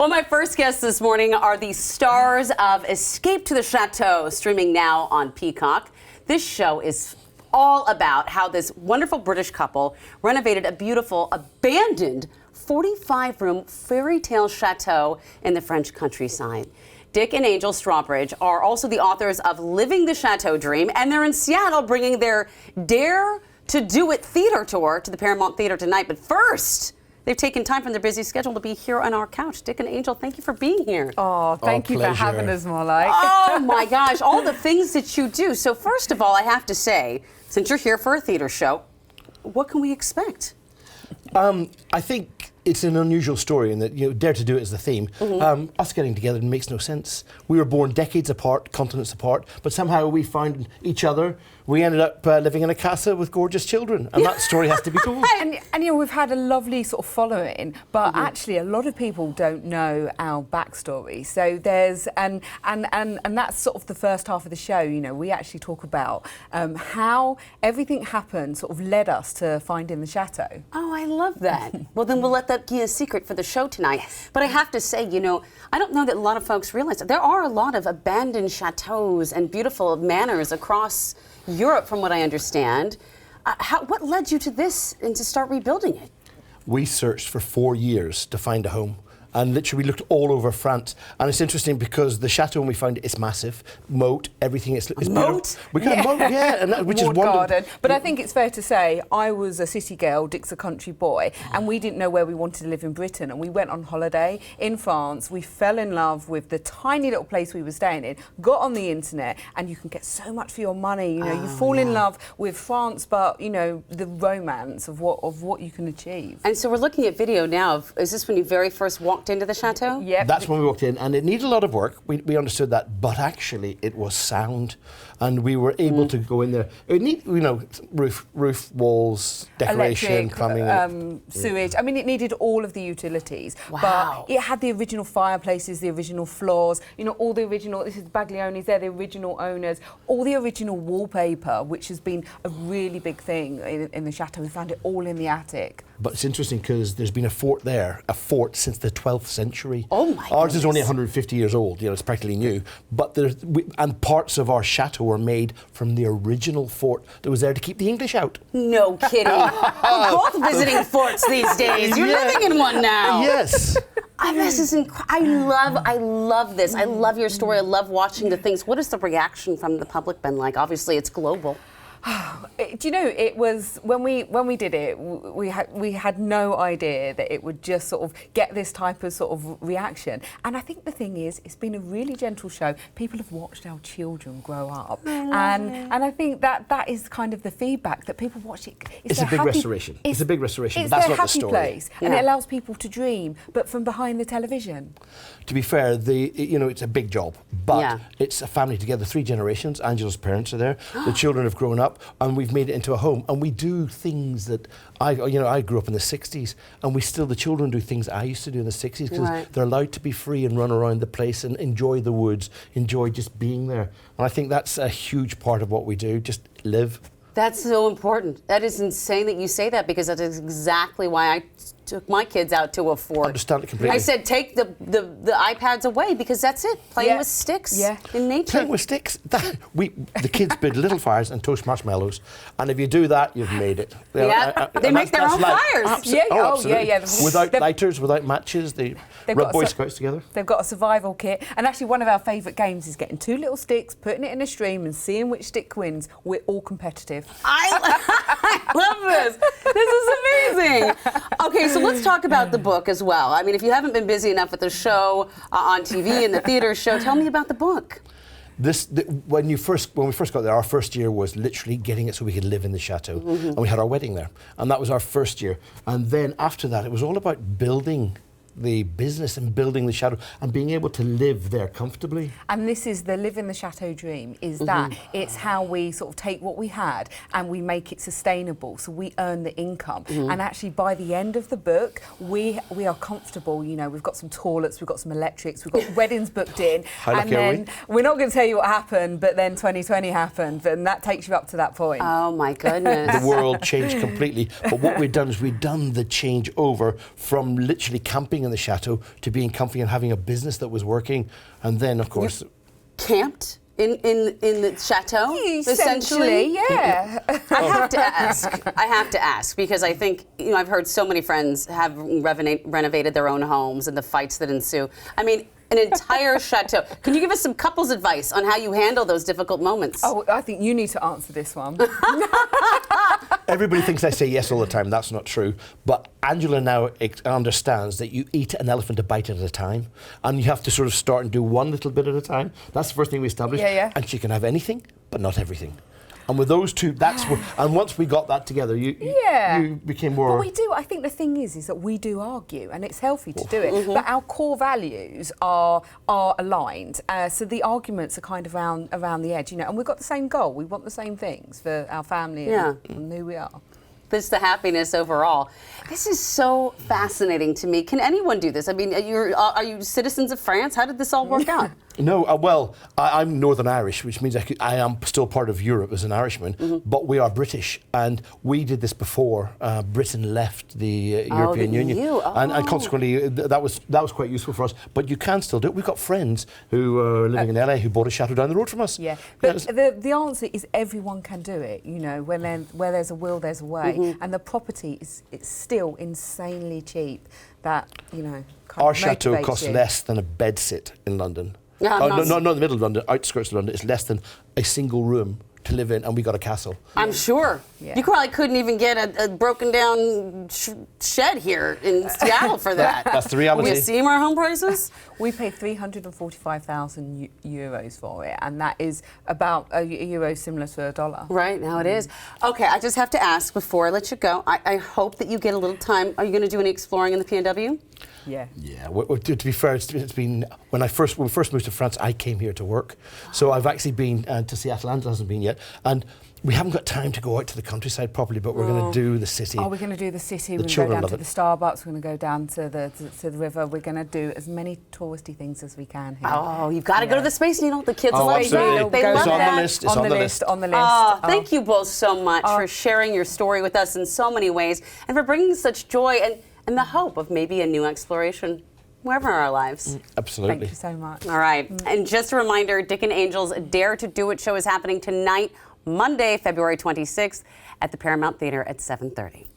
Well, my first guests this morning are the stars of Escape to the Chateau, streaming now on Peacock. This show is all about how this wonderful British couple renovated a beautiful, abandoned 45-room fairy tale chateau in the French countryside. Dick and Angel Strawbridge are also the authors of Living the Chateau Dream, and they're in Seattle bringing their Dare to Do It theater tour to the Paramount Theatre tonight. But first, they've taken time from their busy schedule to be here on our couch. Dick and Angel, thank you for being here. Oh, thank you for having us, Molly. Oh my gosh, all the things that you do. So first of all, I have to say, since you're here for a theater show, what can we expect? I think it's an unusual story in that, Dare to Do It is the theme. Us getting together makes no sense. We were born decades apart, continents apart, but somehow we found each other. We ended up living in a casa with gorgeous children, and that story has to be told. And we've had a lovely sort of following, but actually a lot of people don't know our backstory. So there's and that's sort of the first half of the show. We actually talk about how everything happened, sort of led us to finding the chateau. Oh, I love that. Well, then we'll let that be a secret for the show tonight. Yes. But I have to say, I don't know that a lot of folks realize that there are a lot of abandoned chateaus and beautiful manors across Europe, from what I understand. What led you to this and to start rebuilding it? We searched for 4 years to find a home. And literally we looked all over France. And it's interesting because the chateau, when we found it, it's massive. Moat, everything is moat? We got a moat, which is wonderful. Garden. But I think it's fair to say, I was a city girl, Dick's a country boy, and we didn't know where we wanted to live in Britain. And we went on holiday in France. We fell in love with the tiny little place we were staying in, got on the internet, and you can get so much for your money. You fall in love with France, but, the romance of what you can achieve. And so we're looking at video now. Is this when you very first walked into the chateau? Yep. That's when we walked in, and it needed a lot of work. We understood that, but actually it was sound, and we were able to go in there. It needed, roof, walls, decoration, electric, plumbing, sewage. I mean, it needed all of the utilities. Wow. But it had the original fireplaces, the original floors. All the original. This is Baglioni's. They're the original owners. All the original wallpaper, which has been a really big thing in the chateau. We found it all in the attic. But it's interesting because there's been a fort since the 12th century. Oh my goodness. Ours is only 150 years old, it's practically new. But and parts of our chateau were made from the original fort that was there to keep the English out. No kidding. We're both visiting forts these days. You're living in one now. Yes. This is I love this. I love your story. I love watching the things. What has the reaction from the public been like? Obviously, it's global. Do you know, it was when we did it, we had no idea that it would just sort of get this type of sort of reaction. And I think the thing is, it's been a really gentle show. People have watched our children grow up, and I think that is kind of the feedback that people watch it. It's a big restoration. It's a big restoration. It's But that's their not happy the story. place, and it allows people to dream, but from behind the television. To be fair, it's a big job, but it's a family together, 3 generations. Angela's parents are there. The children have grown up, and we've made it into a home. And we do things that I grew up in the 60s, and the children do things I used to do in the 60s because they're allowed to be free and run around the place and enjoy the woods, enjoy just being there. And I think that's a huge part of what we do, just live. That's so important. That is insane that you say that, because that is exactly why I took my kids out to a fort. I understand it completely. I said, take the iPads away, because that's it. Playing with sticks in nature. Playing with sticks. The kids build little fires and toast marshmallows, and if you do that, you've made it. They make their own fires. Absolutely. Without lighters, without matches, they rub Boy Scouts together. They've got a survival kit, and actually one of our favourite games is getting 2 little sticks, putting it in a stream, and seeing which stick wins. We're all competitive. I love this. This is amazing. Okay, so let's talk about the book as well. I mean, if you haven't been busy enough with the show on TV and the theater show, tell me about the book. When we first got there, our first year was literally getting it so we could live in the chateau, and we had our wedding there, and that was our first year. And then after that, it was all about building the business and building the chateau and being able to live there comfortably. And this is the Live in the Chateau dream, is that it's how we sort of take what we had and we make it sustainable, so we earn the income. And actually by the end of the book, we are comfortable, we've got some toilets, we've got some electrics, we've got weddings booked in. And then we're not going to tell you what happened, but then 2020 happened, and that takes you up to that point. Oh my goodness. The world changed completely. But what we've done is we've done the change over from literally camping living in the chateau to being comfy and having a business that was working. And then, of course... Camped in the chateau, essentially, yeah. I have to ask because I think I've heard so many friends have renovated their own homes and the fights that ensue. I mean, an entire chateau. Can you give us some couples advice on how you handle those difficult moments? Oh, I think you need to answer this one. Everybody thinks I say yes all the time. That's not true. But Angela now understands that you eat an elephant a bite at a time, and you have to sort of start and do one little bit at a time. That's the first thing we established. Yeah. And she can have anything, but not everything. And with those two, that's what. And once we got that together, you became more. But we do. I think the thing is that we do argue, and it's healthy to do it. But our core values are aligned. So the arguments are kind of around the edge, And we've got the same goal. We want the same things for our family and who we are. It's the happiness overall. This is so fascinating to me. Can anyone do this? I mean, are you citizens of France? How did this all work out? No, well, I'm Northern Irish, which means I am still part of Europe as an Irishman, but we are British, and we did this before Britain left the European Union, and consequently that was quite useful for us. But you can still do it. We've got friends who are living in LA who bought a chateau down the road from us. Yeah, but the answer is everyone can do it. Where there's a will, there's a way, and the property it's still insanely cheap. That our chateau costs less than a bedsit in London. Yeah, not in the middle of London, outskirts of London. It's less than a single room to live in, and we got a castle. I'm sure. Yeah. You probably couldn't even get a broken down shed here in Seattle for that. That's the reality. We see our home prices? We paid 345,000 euros for it, and that is about a euro similar to a dollar. Right, now it is. Okay, I just have to ask before I let you go, I hope that you get a little time. Are you going to do any exploring in the PNW? Yeah. Yeah. To be fair, it's been when we first moved to France, I came here to work, so I've actually been to Seattle. Angela hasn't been yet, and we haven't got time to go out to the countryside properly. But we're going to do the city. Oh, we're going to do the city. The we're going to go down to the Starbucks. We're going to go down to the river. We're going to do as many touristy things as we can here. Oh, you've got to go to the Space Needle. The kids love absolutely. that. They love that. It's on the list. On the list. Oh, thank you both so much for sharing your story with us in so many ways, and for bringing such joy and the hope of maybe a new exploration wherever in our lives. Absolutely. Thank you so much. All right. And just a reminder, Dick and Angel's Dare to Do It show is happening tonight, Monday, February 26th at the Paramount Theatre at 7:30.